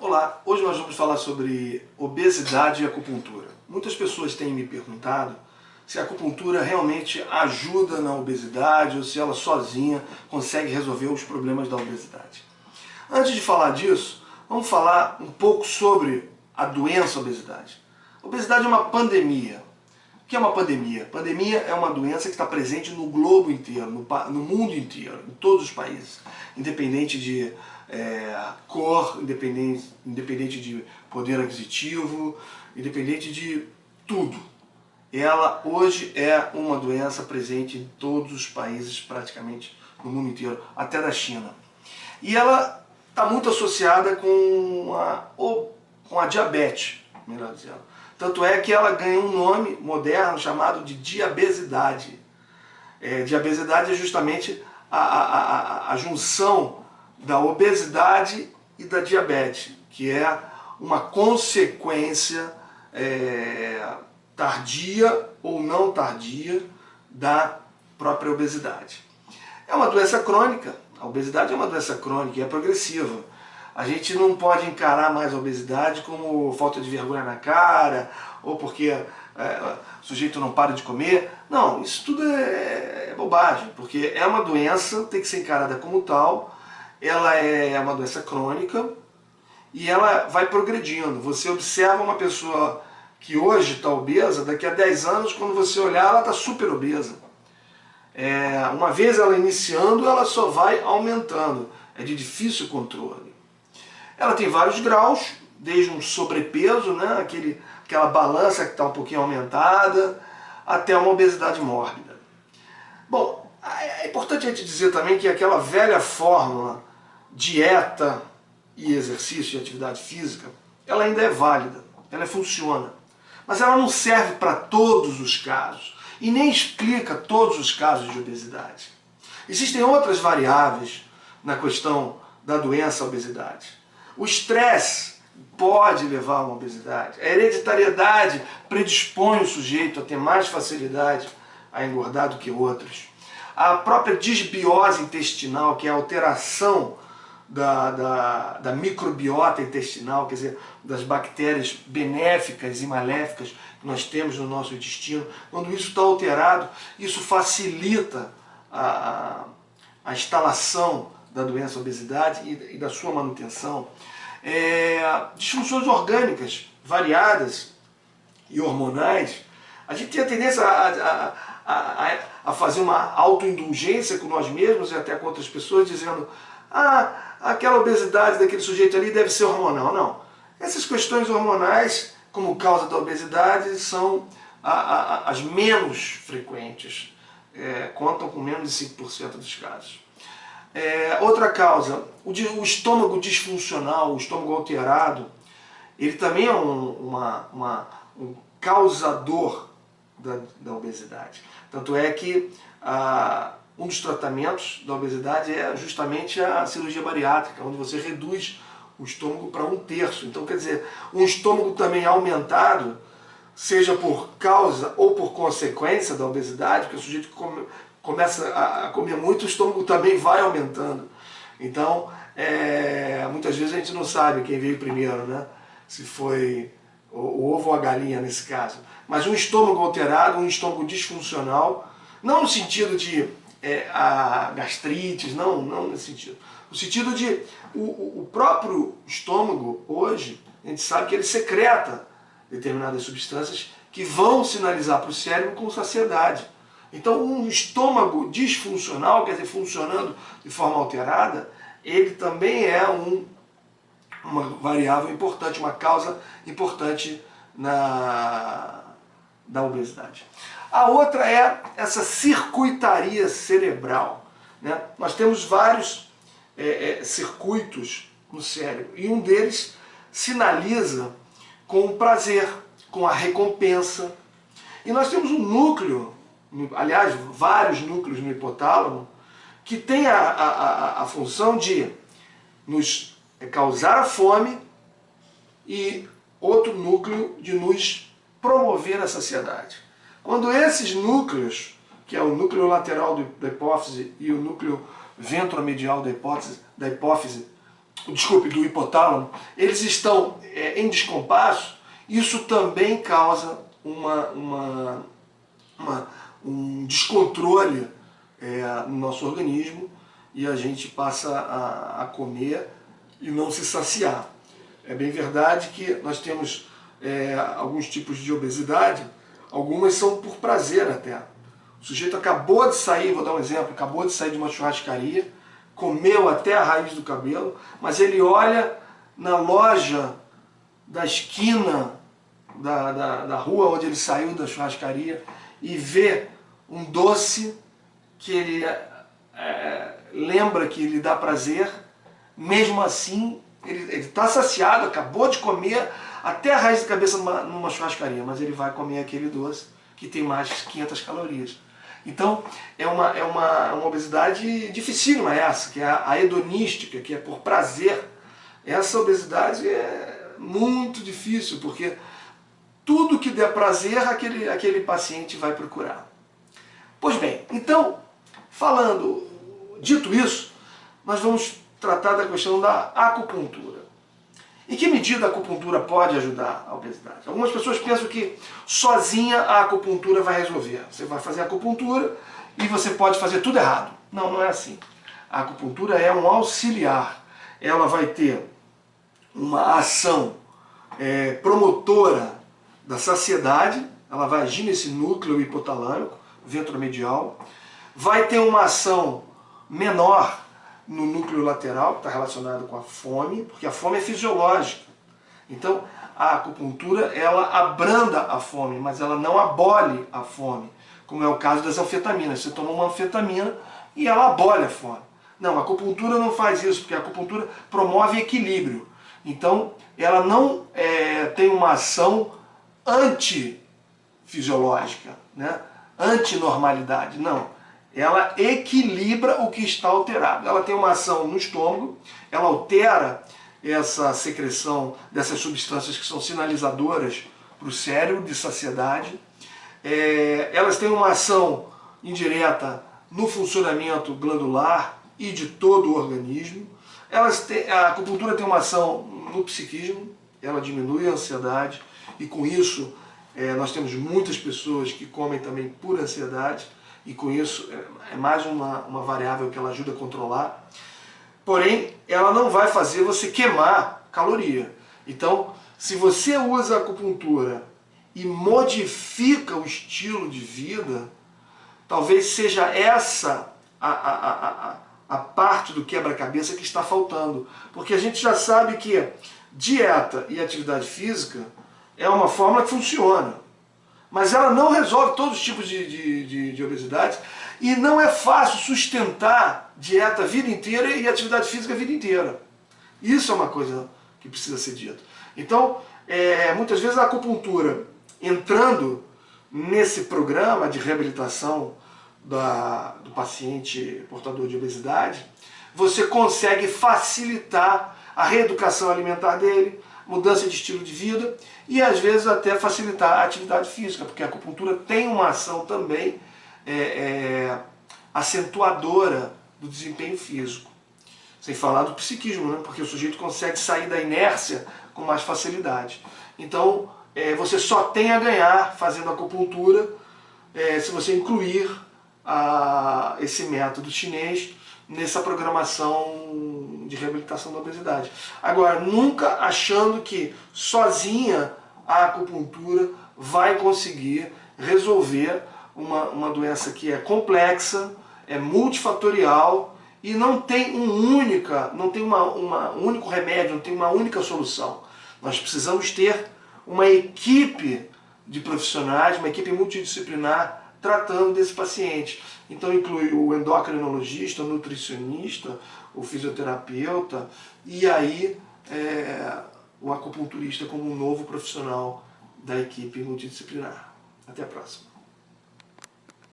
Olá, hoje nós vamos falar sobre obesidade e acupuntura. Muitas pessoas têm me perguntado se a acupuntura realmente ajuda na obesidade ou se ela sozinha consegue resolver os problemas da obesidade. Antes de falar disso, vamos falar um pouco sobre a doença obesidade. A obesidade é uma pandemia. O que é uma pandemia? Pandemia é uma doença que está presente no globo inteiro, no mundo inteiro, em todos os países, independente de cor, independente de poder aquisitivo, independente de tudo. Ela hoje é uma doença presente em todos os países, praticamente no mundo inteiro, até da China. E ela está muito associada com a diabetes, melhor dizendo. Tanto é que ela ganha um nome moderno chamado de diabesidade. Diabesidade é justamente a junção da obesidade e da diabetes, que é uma consequência tardia ou não tardia da própria obesidade. É uma doença crônica, a obesidade é uma doença crônica e é progressiva. A gente não pode encarar mais a obesidade como falta de vergonha na cara, ou porque o sujeito não para de comer. Não, isso tudo é bobagem, porque é uma doença, tem que ser encarada como tal, ela é uma doença crônica e ela vai progredindo. Você observa uma pessoa que hoje está obesa, daqui a 10 anos, quando você olhar, ela está super obesa. Uma vez ela iniciando, ela só vai aumentando. É de difícil controle. Ela tem vários graus, desde um sobrepeso, né, aquela balança que está um pouquinho aumentada, até uma obesidade mórbida. Bom, é importante a gente dizer também que aquela velha fórmula, dieta e exercício e atividade física, ela ainda é válida, ela funciona. Mas ela não serve para todos os casos e nem explica todos os casos de obesidade. Existem outras variáveis na questão da doença obesidade. O estresse pode levar a uma obesidade. A hereditariedade predispõe o sujeito a ter mais facilidade a engordar do que outros. A própria disbiose intestinal, que é a alteração da microbiota intestinal, quer dizer, das bactérias benéficas e maléficas que nós temos no nosso intestino, quando isso está alterado, isso facilita a instalação da doença obesidade e da sua manutenção. Disfunções orgânicas variadas e hormonais. A gente tem a tendência a fazer uma autoindulgência com nós mesmos e até com outras pessoas, dizendo aquela obesidade daquele sujeito ali deve ser hormonal. Não. Essas questões hormonais, como causa da obesidade, são as menos frequentes. Contam com menos de 5% dos casos. Outra causa, o estômago disfuncional, o estômago alterado, ele também é um causador da obesidade. Tanto é que um dos tratamentos da obesidade é justamente a cirurgia bariátrica, onde você reduz o estômago para 1/3. Então, quer dizer, um estômago também aumentado, seja por causa ou por consequência da obesidade, porque o sujeito começa a comer muito, o estômago também vai aumentando. Então, muitas vezes a gente não sabe quem veio primeiro, né? Se foi o ovo ou a galinha nesse caso. Mas um estômago alterado, um estômago disfuncional, não no sentido de a gastrites, não nesse sentido. No sentido de o próprio estômago, hoje, a gente sabe que ele secreta determinadas substâncias que vão sinalizar para o cérebro com saciedade. Então, um estômago disfuncional, quer dizer, funcionando de forma alterada, ele também é uma variável importante, uma causa importante da obesidade. A outra é essa circuitaria cerebral, né? Nós temos vários circuitos no cérebro e um deles sinaliza com o prazer, com a recompensa. E nós temos um núcleo, aliás, vários núcleos no hipotálamo, que tem a função de nos causar a fome e outro núcleo de nos promover a saciedade. Quando esses núcleos, que é o núcleo lateral da hipófise e o núcleo ventromedial da hipófise, desculpe, do hipotálamo, eles estão em descompasso, isso também causa um descontrole no nosso organismo e a gente passa a comer e não se saciar. É bem verdade que nós temos alguns tipos de obesidade, algumas são por prazer até. O sujeito acabou de sair, vou dar um exemplo, acabou de sair de uma churrascaria, comeu até a raiz do cabelo, mas ele olha na loja da esquina da rua onde ele saiu da churrascaria e vê um doce que ele lembra que lhe dá prazer, mesmo assim ele está saciado, acabou de comer até a raiz da cabeça numa churrascaria, mas ele vai comer aquele doce que tem mais de 500 calorias. Então é uma obesidade dificílima essa, que é a hedonística, que é por prazer. Essa obesidade é muito difícil, porque tudo que der prazer, aquele paciente vai procurar. Pois bem, então, dito isso, nós vamos tratar da questão da acupuntura. Em que medida a acupuntura pode ajudar a obesidade? Algumas pessoas pensam que sozinha a acupuntura vai resolver. Você vai fazer a acupuntura e você pode fazer tudo errado. Não, não é assim. A acupuntura é um auxiliar. Ela vai ter uma ação promotora da saciedade, ela vai agir nesse núcleo hipotalâmico, ventromedial, vai ter uma ação menor no núcleo lateral, que está relacionado com a fome, porque a fome é fisiológica. Então, a acupuntura, ela abranda a fome, mas ela não abole a fome, como é o caso das anfetaminas. Você toma uma anfetamina e ela abole a fome. Não, a acupuntura não faz isso, porque a acupuntura promove equilíbrio. Então, ela não tem uma ação antifisiológica, né? Antinormalidade, não. Ela equilibra o que está alterado. Ela tem uma ação no estômago, ela altera essa secreção dessas substâncias que são sinalizadoras para o cérebro de saciedade. Elas têm uma ação indireta no funcionamento glandular e de todo o organismo. A acupuntura tem uma ação no psiquismo, ela diminui a ansiedade e com isso nós temos muitas pessoas que comem também por ansiedade. E com isso é mais uma variável que ela ajuda a controlar. Porém, ela não vai fazer você queimar caloria. Então, se você usa a acupuntura e modifica o estilo de vida, talvez seja essa a parte do quebra-cabeça que está faltando. Porque a gente já sabe que dieta e atividade física é uma fórmula que funciona. Mas ela não resolve todos os tipos de obesidade e não é fácil sustentar dieta a vida inteira e atividade física a vida inteira. Isso é uma coisa que precisa ser dito. Então, muitas vezes a acupuntura, entrando nesse programa de reabilitação do paciente portador de obesidade, você consegue facilitar a reeducação alimentar dele, mudança de estilo de vida e às vezes até facilitar a atividade física, porque a acupuntura tem uma ação também acentuadora do desempenho físico. Sem falar do psiquismo, né? Porque o sujeito consegue sair da inércia com mais facilidade. Então, você só tem a ganhar fazendo acupuntura se você incluir esse método chinês nessa programação de reabilitação da obesidade. Agora, nunca achando que sozinha a acupuntura vai conseguir resolver uma doença que é complexa, é multifatorial e não tem um único remédio, não tem uma única solução. Nós precisamos ter uma equipe de profissionais, uma equipe multidisciplinar tratando desse paciente. Então inclui o endocrinologista, o nutricionista, o fisioterapeuta e aí o acupunturista como um novo profissional da equipe multidisciplinar. Até a próxima.